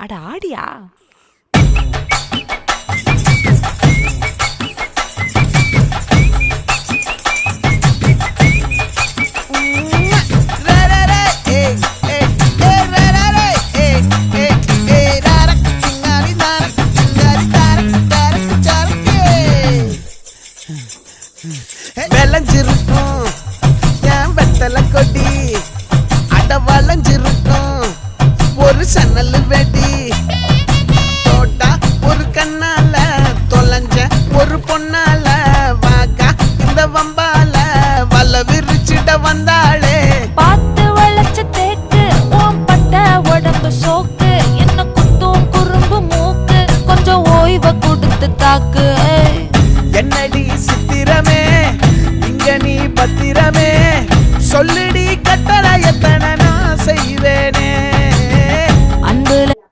அட ஆடியா? விளைஞ்சிருக்கும் என் வெத்தலை கொடி, அட வளைஞ்சிருக்கும் ஒரு சன்னல் வெடி. தோட்டா ஒரு கண்ணால தொலைஞ்ச ஒரு பொண்ணால வாக்கா இந்த வம்பால வல விரிச்சிட வந்தாளே. பார்த்து வளைச்ச தேக்கு ஓம் பட்ட உடம்பு சோக்கு, என்ன குத்தும் குறும்பு மூக்கு, கொஞ்சம் ஓய்வை கொடுத்து தாக்கு. என்னடி சித்திரமே இங்க நீ பத்திரமே, சொல்லுடி கட்டளை எத்தனை நான் செய்வேனே. அன்புல நான்